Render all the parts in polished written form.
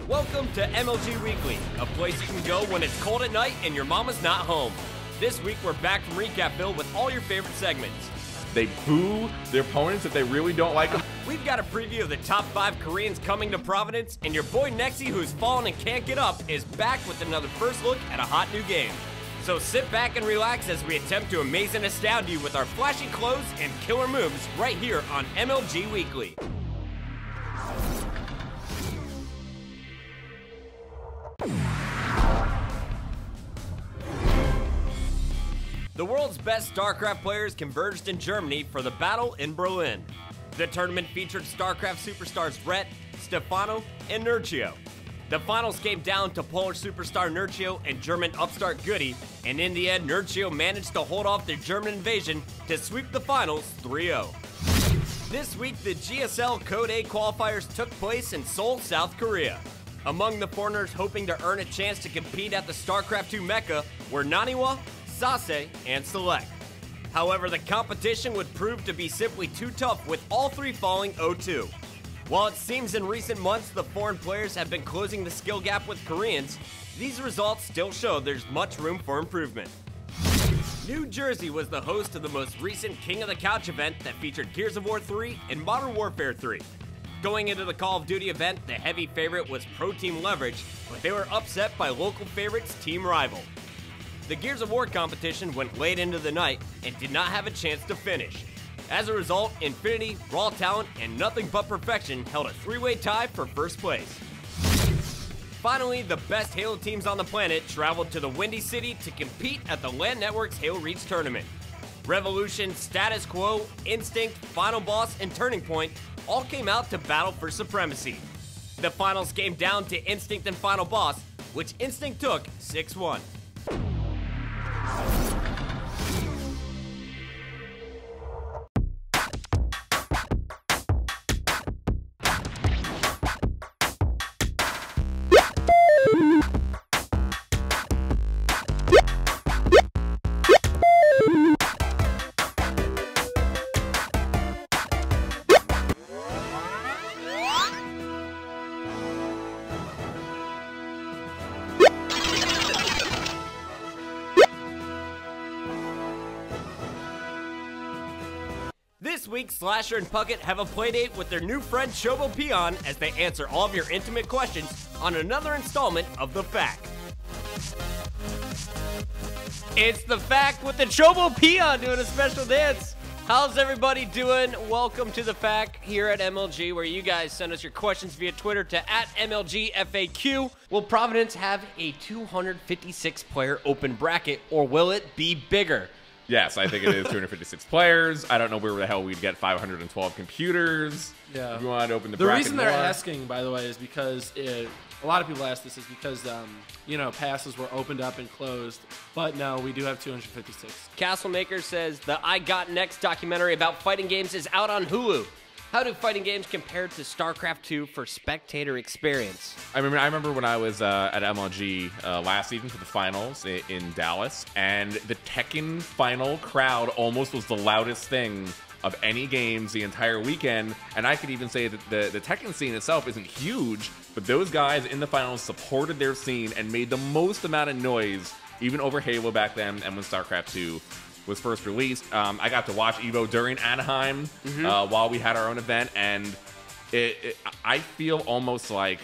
Welcome to MLG Weekly, a place you can go when it's cold at night and your mama's not home. This week we're back from Recapville with all your favorite segments. They boo their opponents if they really don't like them. We've got a preview of the top 5 Koreans coming to Providence, and your boy Nexy, who's fallen and can't get up, is back with another first look at a hot new game. So sit back and relax as we attempt to amaze and astound you with our flashy clothes and killer moves right here on MLG Weekly. The world's best Starcraft players converged in Germany for the battle in Berlin. The tournament featured Starcraft superstars Rhett, Stefano, and Nurcio. The finals came down to Polish superstar Nurcio and German upstart Goody, and in the end, Nurcio managed to hold off the German invasion to sweep the finals 3-0. This week, the GSL Code A qualifiers took place in Seoul, South Korea. Among the foreigners hoping to earn a chance to compete at the StarCraft 2 Mecca were Naniwa, Sase, and Select. However, the competition would prove to be simply too tough, with all 3 falling 0-2. While it seems in recent months the foreign players have been closing the skill gap with Koreans, these results still show there's much room for improvement. New Jersey was the host of the most recent King of the Couch event that featured Gears of War 3 and Modern Warfare 3. Going into the Call of Duty event, the heavy favorite was Pro Team Leverage, but they were upset by local favorites Team Rival. The Gears of War competition went late into the night and did not have a chance to finish. As a result, Infinity, Raw Talent, and Nothing But Perfection held a 3-way tie for first place. Finally, the best Halo teams on the planet traveled to the Windy City to compete at the LAN Network's Halo Reach tournament. Revolution, Status Quo, Instinct, Final Boss, and Turning Point all came out to battle for supremacy. The finals came down to Instinct and Final Boss, which Instinct took 6-1. This week, Slasher and Puckett have a playdate with their new friend Chobo Peon as they answer all of your intimate questions on another installment of The Fact. It's The Fact with the Chobo Peon doing a special dance. How's everybody doing? Welcome to The Fact here at MLG, where you guys send us your questions via Twitter to @MLGFAQ. Will Providence have a 256-player open bracket, or will it be bigger? Yes, I think it is 256 players. I don't know where the hell we'd get 512 computers. Yeah. If we wanted to open the bracket. bracket The reason they're more. asking, by the way, is because a lot of people ask this is because, passes were opened up and closed. But no, we do have 256. Castlemaker says the I Got Next documentary about fighting games is out on Hulu. How do fighting games compare to StarCraft 2 for spectator experience? I remember when I was at MLG last season for the finals in Dallas, and the Tekken final crowd almost was the loudest thing of any games the entire weekend. And I could even say that the Tekken scene itself isn't huge, but those guys in the finals supported their scene and made the most amount of noise, even over Halo back then and when StarCraft 2 was first released. I got to watch Evo during Anaheim while we had our own event, and I feel almost like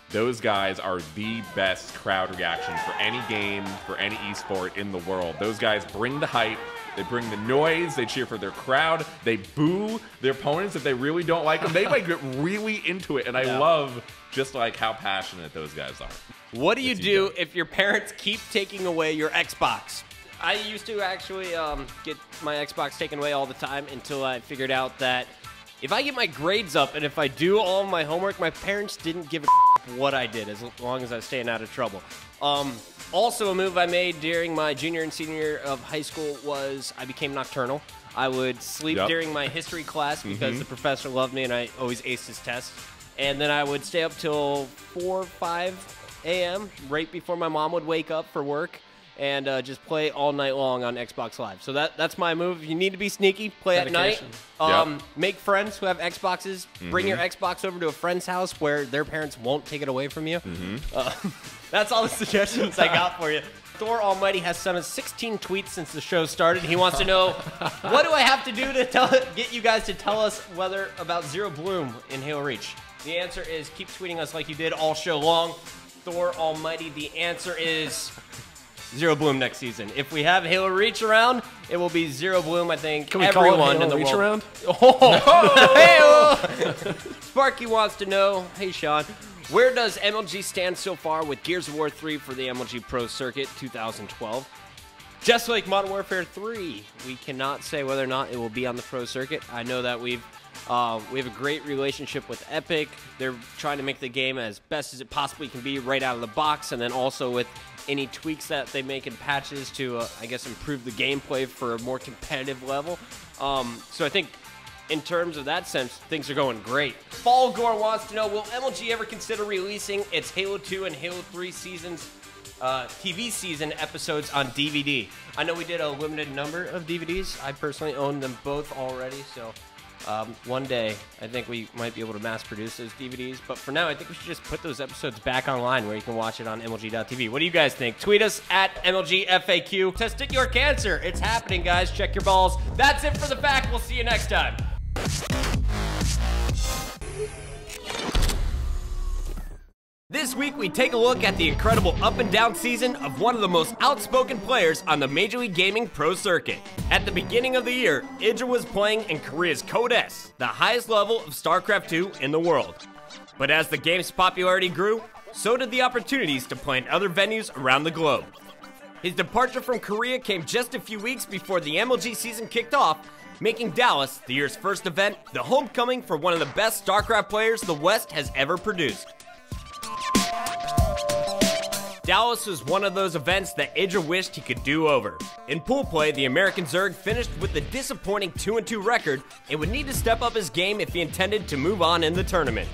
those guys are the best crowd reaction for any game, for any esport in the world. Those guys bring the hype, they bring the noise, they cheer for their crowd, they boo their opponents if they really don't like them. They get really into it, and I love just like how passionate those guys are. What do you do if your parents keep taking away your Xbox? I used to actually get my Xbox taken away all the time until I figured out that if I get my grades up and if I do all of my homework, my parents didn't give a what I did as long as I was staying out of trouble. Also, a move I made during my junior and senior year of high school was I became nocturnal. I would sleep during my history class because the professor loved me and I always aced his test. And then I would stay up till 4 or 5 a.m. right before my mom would wake up for work. and just play all night long on Xbox Live. So that's my move. If you need to be sneaky, play at night. Make friends who have Xboxes. Bring your Xbox over to a friend's house where their parents won't take it away from you. That's all the suggestions I got for you. Thor Almighty has sent us 16 tweets since the show started. He wants to know, what do I have to do to get you guys to tell us whether about Zero Bloom in Halo Reach? The answer is keep tweeting us like you did all show long. Thor Almighty, the answer is Zero Bloom next season. If we have Halo Reach around, it will be Zero Bloom, I think. Can we call it Halo in the Reach world. around? Sparky wants to know, hey Sean, where does MLG stand so far with Gears of War 3 for the MLG Pro Circuit 2012? Just like Modern Warfare 3, we cannot say whether or not it will be on the Pro Circuit. I know that we have a great relationship with Epic. They're trying to make the game as best as it possibly can be right out of the box, and then also with any tweaks that they make in patches to, I guess, improve the gameplay for a more competitive level. So I think in terms of that sense, things are going great. Falgore wants to know, will MLG ever consider releasing its Halo 2 and Halo 3 seasons, TV season episodes on DVD? I know we did a limited number of DVDs. I personally own them both already, so one day I think we might be able to mass produce those DVDs. But for now, I think we should just put those episodes back online where you can watch it on MLG.tv. What do you guys think? Tweet us at MLGFAQ. Testicular cancer. It's happening, guys. Check your balls. That's it for the fact. We'll see you next time. This week, we take a look at the incredible up and down season of one of the most outspoken players on the Major League Gaming Pro Circuit. At the beginning of the year, Idra was playing in Korea's Code S, the highest level of Starcraft 2 in the world. But as the game's popularity grew, so did the opportunities to play in other venues around the globe. His departure from Korea came just a few weeks before the MLG season kicked off, making Dallas, the year's first event, the homecoming for one of the best StarCraft players the West has ever produced. Dallas was one of those events that Idra wished he could do over. In pool play, the American Zerg finished with a disappointing 2-2 record and would need to step up his game if he intended to move on in the tournament.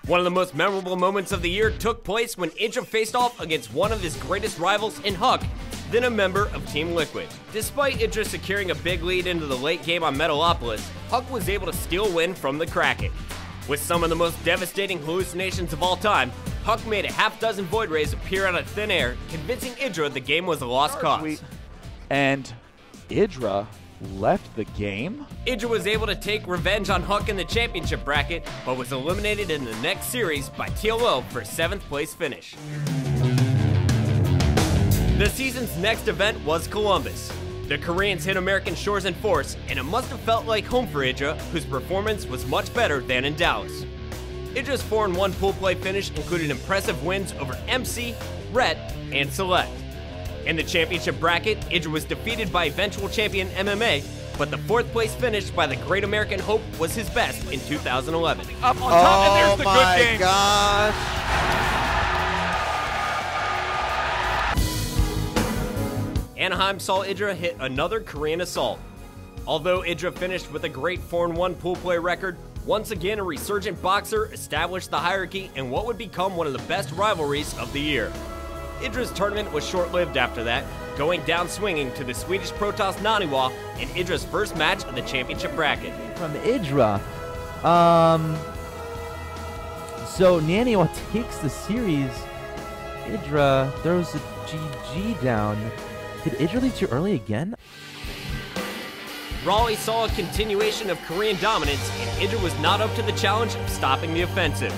One of the most memorable moments of the year took place when Idra faced off against one of his greatest rivals in Huck, then a member of Team Liquid. Despite Idra securing a big lead into the late game on Metalopolis, Huck was able to steal a win from the Gracken. With some of the most devastating hallucinations of all time, Huck made a half-dozen Void Rays appear out of thin air, convincing Idra the game was a lost cause. And Idra left the game? Idra was able to take revenge on Huck in the championship bracket, but was eliminated in the next series by TLO for a 7th place finish. The season's next event was Columbus. The Koreans hit American shores in force, and it must have felt like home for Idra, whose performance was much better than in Dallas. Idra's 4-1 pool play finish included impressive wins over MC, Rhett, and Select. In the championship bracket, Idra was defeated by eventual champion MMA, but the 4th place finish by the Great American Hope was his best in 2011. Up on top, and there's the good game. Oh my gosh. Anaheim saw Idra hit another Korean assault. Although Idra finished with a great 4-1 pool play record, once again a resurgent boxer established the hierarchy in what would become one of the best rivalries of the year. Idra's tournament was short-lived after that, going down swinging to the Swedish Protoss Naniwa in Idra's first match of the championship bracket. From Idra. So Naniwa takes the series. Idra throws a GG down. Did Idra leave too early again? Raleigh saw a continuation of Korean dominance, and Idra was not up to the challenge of stopping the offensive.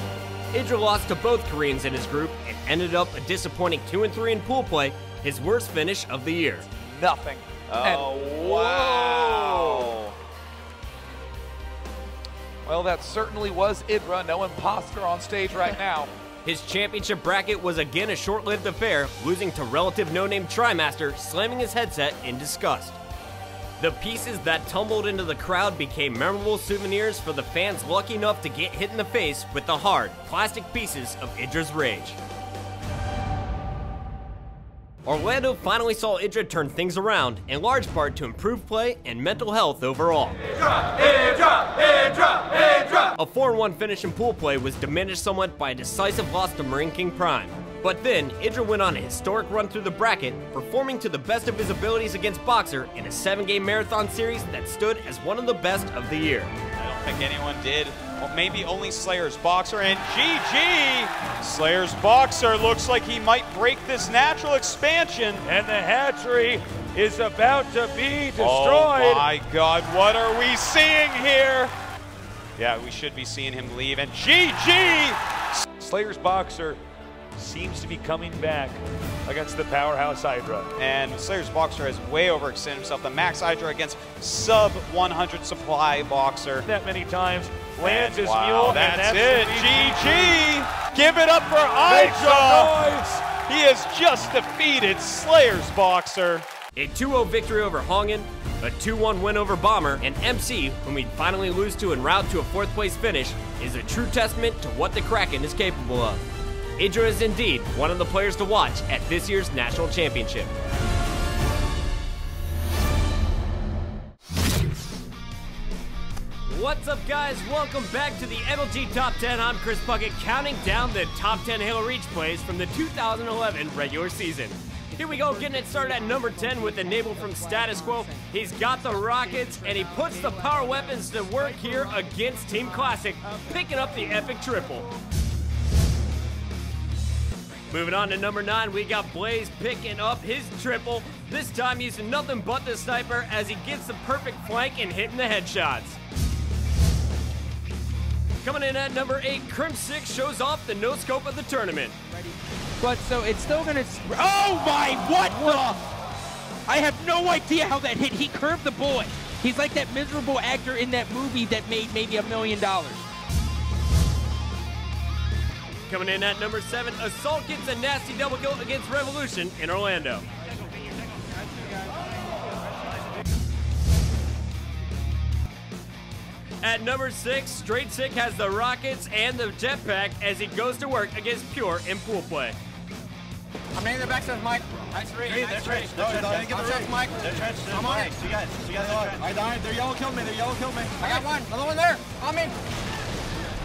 Idra lost to both Koreans in his group and ended up a disappointing 2-3 in pool play, his worst finish of the year. Nothing. Oh, wow. Well, that certainly was Idra. No imposter on stage right now. His championship bracket was again a short-lived affair, losing to relative no-name Trimaster, slamming his headset in disgust. The pieces that tumbled into the crowd became memorable souvenirs for the fans lucky enough to get hit in the face with the hard, plastic pieces of Idra's rage. Orlando finally saw Idra turn things around, in large part to improve play and mental health overall. A 4-1 finish in pool play was diminished somewhat by a decisive loss to Marine King Prime. But then, Idra went on a historic run through the bracket, performing to the best of his abilities against Boxer in a 7-game marathon series that stood as one of the best of the year. I don't think anyone did. Well, maybe only Slayer's Boxer, and GG! Slayer's Boxer looks like he might break this natural expansion. And the hatchery is about to be destroyed. Oh my God, what are we seeing here? Yeah, we should be seeing him leave, and GG! Slayer's Boxer seems to be coming back against the powerhouse Idra. And Slayer's Boxer has way overextended himself. The max Idra against sub 100 supply Boxer. That many times, lands his wow, mule, that's and it. GG! Give it up for Idra! He has just defeated Slayer's Boxer. A 2-0 victory over Hongen, a 2-1 win over Bomber, and MC, whom we'd finally lose to en route to a 4th place finish, is a true testament to what the Gracken is capable of. Idra is indeed one of the players to watch at this year's National Championship. What's up, guys? Welcome back to the MLG Top 10. I'm Chris Puckett, counting down the top 10 Halo Reach plays from the 2011 regular season. Here we go, getting it started at number 10 with Enable from Status Quo. He's got the rockets, and he puts the power weapons to work here against Team Classic, picking up the epic triple. Moving on to number 9, we got Blaze picking up his triple, this time using nothing but the sniper as he gets the perfect flank and hitting the headshots. Coming in at number 8, Crim6 shows off the no-scope of the tournament. But so it's still gonna. Oh my! What the? I have no idea how that hit. He curved the bullet. He's like that miserable actor in that movie that made maybe $1 million. Coming in at number 7, Assault gets a nasty double kill against Revolution in Orlando. At number 6, Straight Sick has the rockets and the jetpack as he goes to work against Pure in pool play. I'm naming the backside, Mike. That's three. They're trench. I'm trench, Mike. They're trench. I'm on it. You guys I died. They're yellow killed me. I got one. Another one there. On me.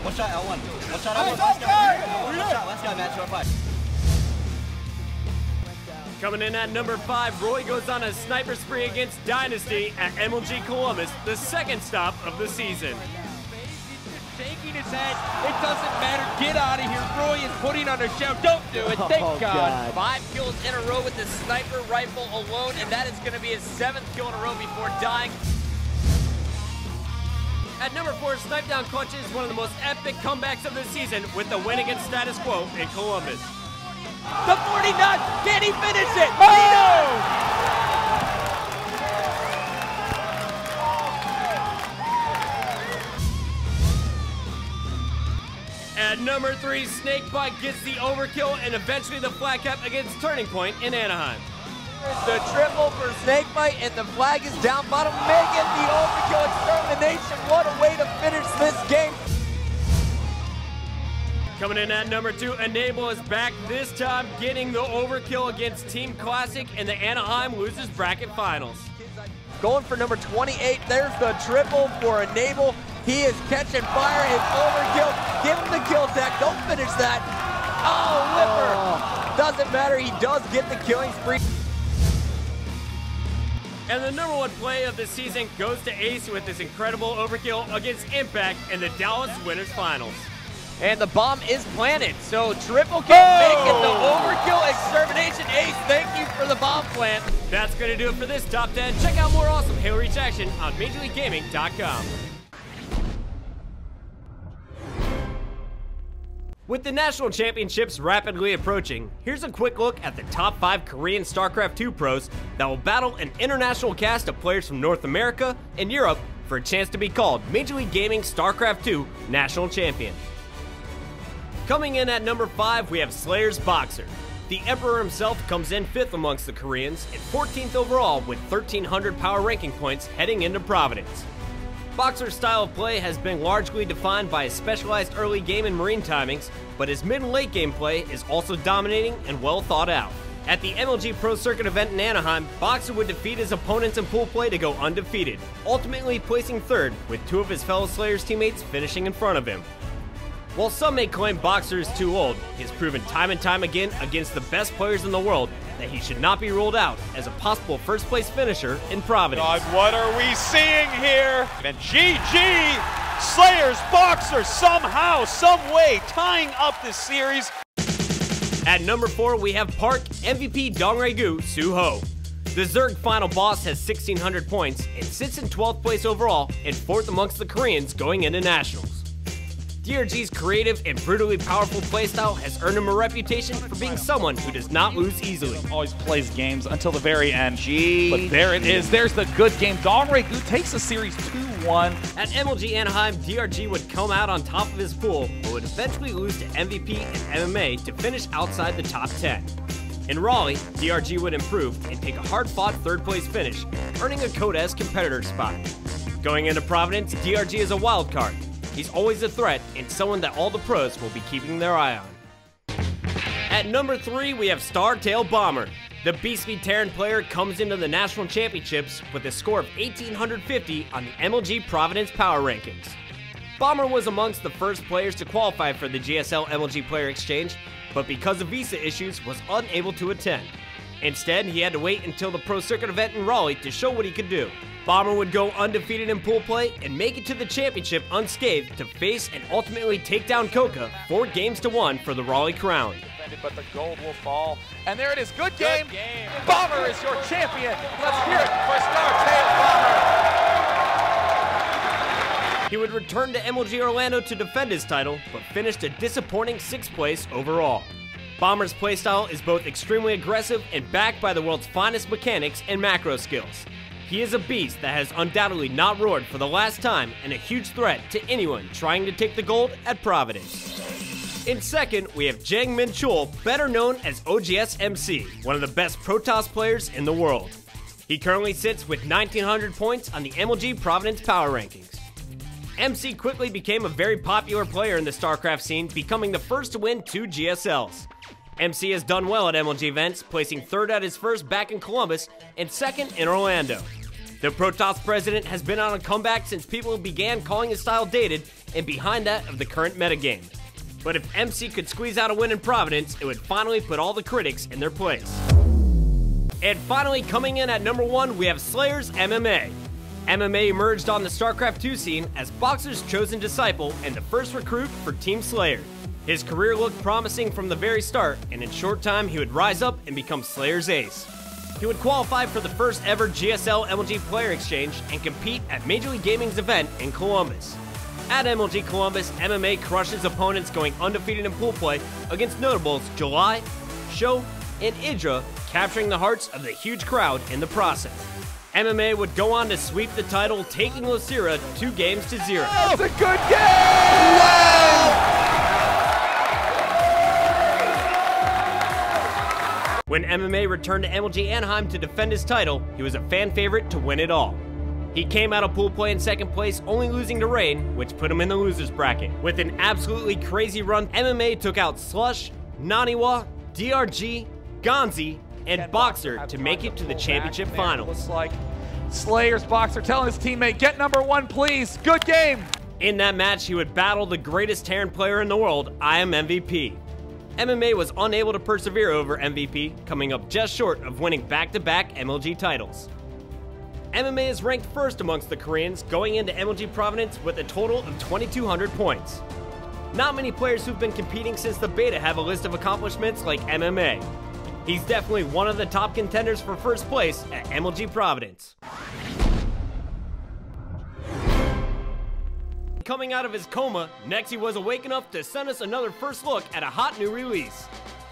One shot, L1. One shot, L1. Last guy, man. 205. Coming in at number 5, Roy goes on a sniper spree against Dynasty at MLG Columbus, the 2nd stop of the season. Shaking his head. It doesn't matter. Get out of here. Roy is putting on a show. Don't do it. Thank God. 5 kills in a row with the sniper rifle alone, and that is going to be his 7th kill in a row before dying. At number 4, Snipe Down clutches one of the most epic comebacks of the season with the win against Status Quo in Columbus. The 49. Can he finish it? Oh! At number 3, Snakebite gets the overkill and eventually the flag cap against Turning Point in Anaheim. The triple for Snakebite, and the flag is down bottom. Megan, the overkill extermination. What a way to finish this game. Coming in at number 2, Enable is back, this time getting the overkill against Team Classic in the Anaheim Losers Bracket Finals. Going for number 28, there's the triple for Enable. He is catching fire, his overkill. Give him the kill tech, don't finish that. Oh, Whipper. Doesn't matter, he does get the killing spree. And the number 1 play of the season goes to Ace with his incredible overkill against Impact in the Dallas Winners Finals. And the bomb is planted, so triple kill, making the overkill extermination. Ace, thank you for the bomb plant. That's going to do it for this Top 10. Check out more awesome Halo Reach action on MajorLeagueGaming.com. With the National Championships rapidly approaching, here's a quick look at the top 5 Korean StarCraft 2 pros that will battle an international cast of players from North America and Europe for a chance to be called Major League Gaming StarCraft 2 National Champion. Coming in at number 5, we have Slayer's Boxer. The Emperor himself comes in 5th amongst the Koreans and 14th overall with 1,300 power ranking points heading into Providence. Boxer's style of play has been largely defined by his specialized early game and marine timings, but his mid and late game play is also dominating and well thought out. At the MLG Pro Circuit event in Anaheim, Boxer would defeat his opponents in pool play to go undefeated, ultimately placing 3rd with 2 of his fellow Slayers teammates finishing in front of him. While some may claim Boxer is too old, he has proven time and time again against the best players in the world that he should not be ruled out as a possible first-place finisher in Providence. God, what are we seeing here? And GG, Slayers, Boxer, somehow, some way, tying up this series. At number 4, we have Park MVP Dongregu Suho. The Zerg final boss has 1,600 points and sits in 12th place overall and 4th amongst the Koreans going into Nationals. DRG's creative and brutally powerful playstyle has earned him a reputation for being someone who does not lose easily. Always plays games until the very end. But there it is. There's the good game. Dongregu takes the series 2-1. At MLG Anaheim, DRG would come out on top of his pool, but would eventually lose to MVP and MMA to finish outside the top 10. In Raleigh, DRG would improve and take a hard-fought third-place finish, earning a Codes competitor spot. Going into Providence, DRG is a wild card. He's always a threat and someone that all the pros will be keeping their eye on. At number 3, we have Startail Bomber. The Beastly Terran player comes into the National Championships with a score of 1,850 on the MLG Providence Power Rankings. Bomber was amongst the first players to qualify for the GSL MLG Player Exchange, but because of visa issues was unable to attend. Instead, he had to wait until the Pro Circuit event in Raleigh to show what he could do. Bomber would go undefeated in pool play and make it to the championship unscathed to face and ultimately take down Coca 4-1 for the Raleigh crown. But the gold will fall. And there it is. Good game. Bomber is your champion. Let's hear it for Startail Bomber. He would return to MLG Orlando to defend his title, but finished a disappointing 6th place overall. Bomber's playstyle is both extremely aggressive and backed by the world's finest mechanics and macro skills. He is a beast that has undoubtedly not roared for the last time and a huge threat to anyone trying to take the gold at Providence. In second, we have Jang Min Chul, better known as OGS MC, one of the best Protoss players in the world. He currently sits with 1,900 points on the MLG Providence Power Rankings. MC quickly became a very popular player in the Starcraft scene, becoming the first to win 2 GSLs. MC has done well at MLG events, placing 3rd at his first back in Columbus and 2nd in Orlando. The Protoss president has been on a comeback since people began calling his style dated and behind that of the current metagame. But if MC could squeeze out a win in Providence, it would finally put all the critics in their place. And finally, coming in at number 1, we have Slayers MMA. MMA emerged on the StarCraft 2 scene as Boxer's chosen disciple and the first recruit for Team Slayer. His career looked promising from the very start, and in short time he would rise up and become Slayer's ace. He would qualify for the first ever GSL MLG Player Exchange and compete at Major League Gaming's event in Columbus. At MLG Columbus, MMA crushes opponents going undefeated in pool play against notables July, Show, and Idra, capturing the hearts of the huge crowd in the process. MMA would go on to sweep the title, taking Lucira 2-0. That's a good game! Wow! When MMA returned to MLG Anaheim to defend his title, he was a fan favorite to win it all. He came out of pool play in 2nd place, only losing to Rain, which put him in the losers bracket. With an absolutely crazy run, MMA took out Slush, Naniwa, DRG, Gonzi, and Boxer to make it to the championship finals. Looks like Slayer's Boxer telling his teammate, get number 1, please. Good game. In that match, he would battle the greatest Terran player in the world, I Am MVP. MMA was unable to persevere over MVP, coming up just short of winning back-to-back MLG titles. MMA is ranked first amongst the Koreans, going into MLG Providence with a total of 2,200 points. Not many players who've been competing since the beta have a list of accomplishments like MMA. He's definitely one of the top contenders for first place at MLG Providence. Coming out of his coma, next he was awake enough to send us another first look at a hot new release.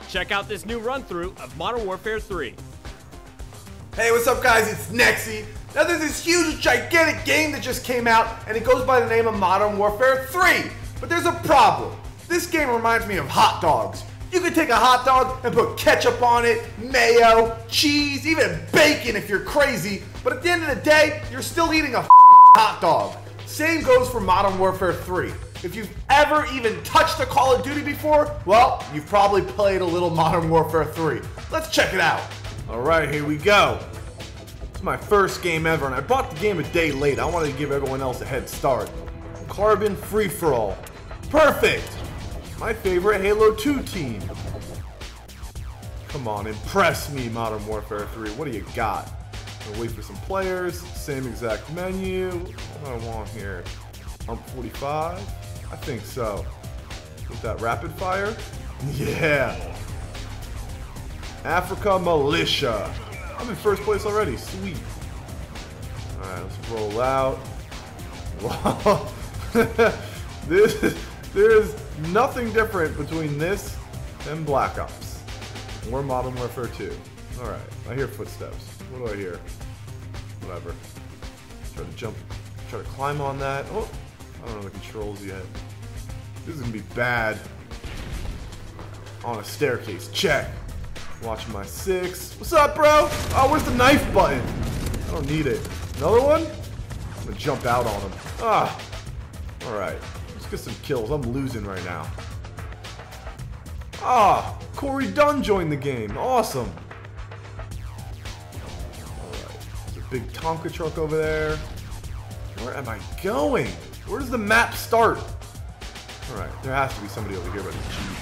Check out this new run-through of Modern Warfare 3. Hey, what's up guys, it's Nexy. Now there's this huge, gigantic game that just came out, and it goes by the name of Modern Warfare 3. But there's a problem. This game reminds me of hot dogs. You could take a hot dog and put ketchup on it, mayo, cheese, even bacon if you're crazy, but at the end of the day, you're still eating a hot dog. Same goes for Modern Warfare 3. If you've ever even touched a Call of Duty before, well, you've probably played a little Modern Warfare 3. Let's check it out. Alright, here we go. It's my first game ever, and I bought the game a day late. I wanted to give everyone else a head start. Carbon free-for-all. Perfect! my favorite Halo 2 team. Come on, impress me, Modern Warfare 3. What do you got? Gonna wait for some players. Same exact menu. What do I want here? 45? I think so. With that rapid fire? Yeah. Africa Militia. I'm in first place already. Sweet. Alright, let's roll out. Wow. There's nothing different between this and Black Ops. Or Modern Warfare 2. Alright, I hear footsteps. What do I hear? Whatever. Try to jump, try to climb on that. Oh, I don't know the controls yet. This is gonna be bad. On a staircase, check. Watch my 6. What's up, bro? Oh, where's the knife button? I don't need it. Another one? I'm gonna jump out on him. Ah. Alright, let's get some kills. I'm losing right now. Ah, Corey Dunn joined the game. Awesome. Alright, there's a big Tonka truck over there. Where am I going? Where does the map start? Alright, there has to be somebody over here by the Jeep.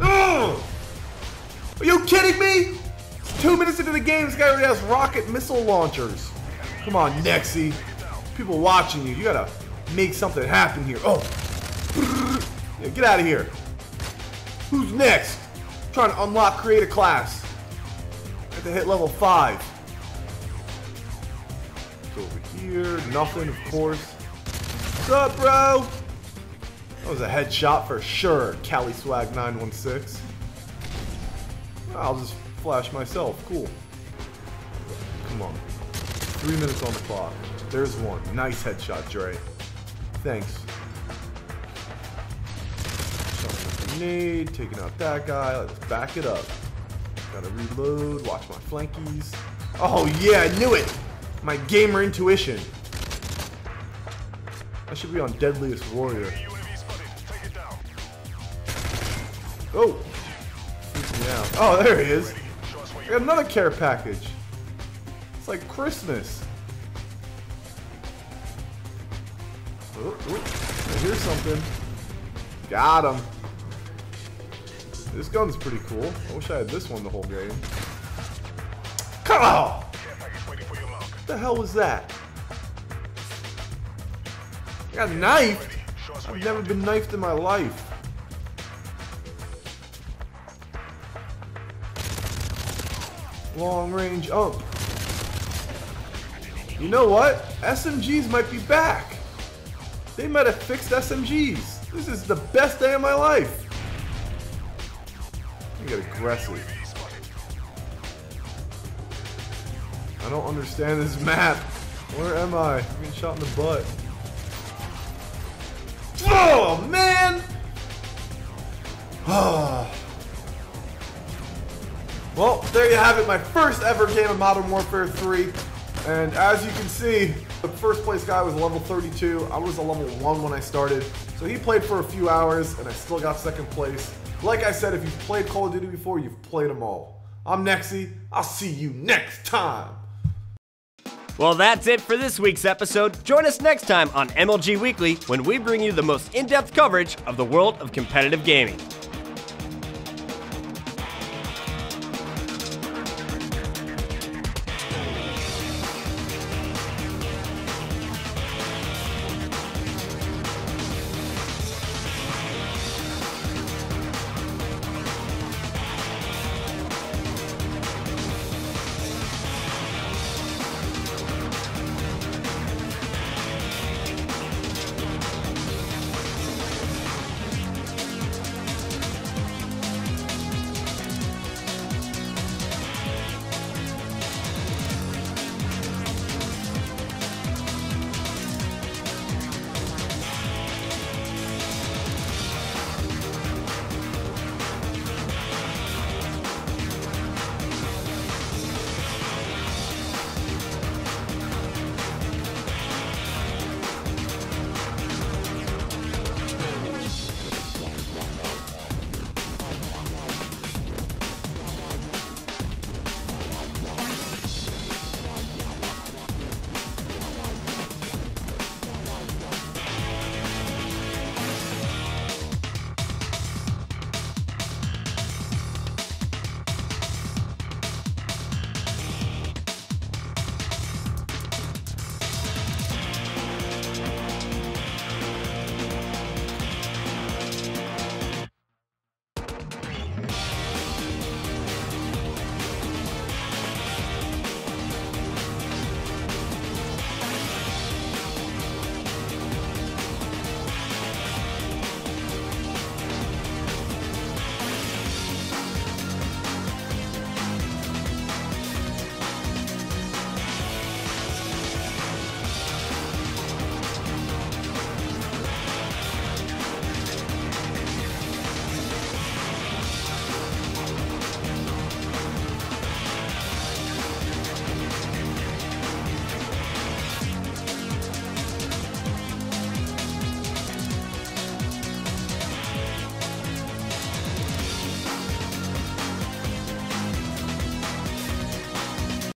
Ugh! Are you kidding me? 2 minutes into the game, this guy already has rocket missile launchers. Come on, Nexy. People watching you. You gotta make something happen here. Oh. Yeah, get out of here. Who's next? I'm trying to unlock create a class. I have to hit level 5. Go over here. Nothing, of course. What's up, bro? That was a headshot for sure. Cali Swag 916. I'll just flash myself. Cool. Come on. 3 minutes on the clock. There's one. Nice headshot, Dre. Thanks. Shot a grenade. Taking out that guy. Let's back it up. Gotta reload. Watch my flankies. Oh, yeah. I knew it. My gamer intuition. I should be on Deadliest Warrior. Oh. Yeah. Oh, there he is. I got another care package. It's like Christmas. Oh, I hear something. Got him. This gun's pretty cool. I wish I had this one the whole game. Come on! What the hell was that? I got knifed? I've never been knifed in my life. Long range up. You know what? SMGs might be back. They might have fixed SMGs. This is the best day of my life. I get aggressive. I don't understand this map. Where am I? I'm getting shot in the butt. Oh, man! Well, there you have it, my first ever game of Modern Warfare 3. And as you can see, the first place guy was level 32. I was a level 1 when I started. So he played for a few hours, and I still got second place. Like I said, if you've played Call of Duty before, you've played them all. I'm Nexy. I'll see you next time. Well, that's it for this week's episode. Join us next time on MLG Weekly when we bring you the most in-depth coverage of the world of competitive gaming.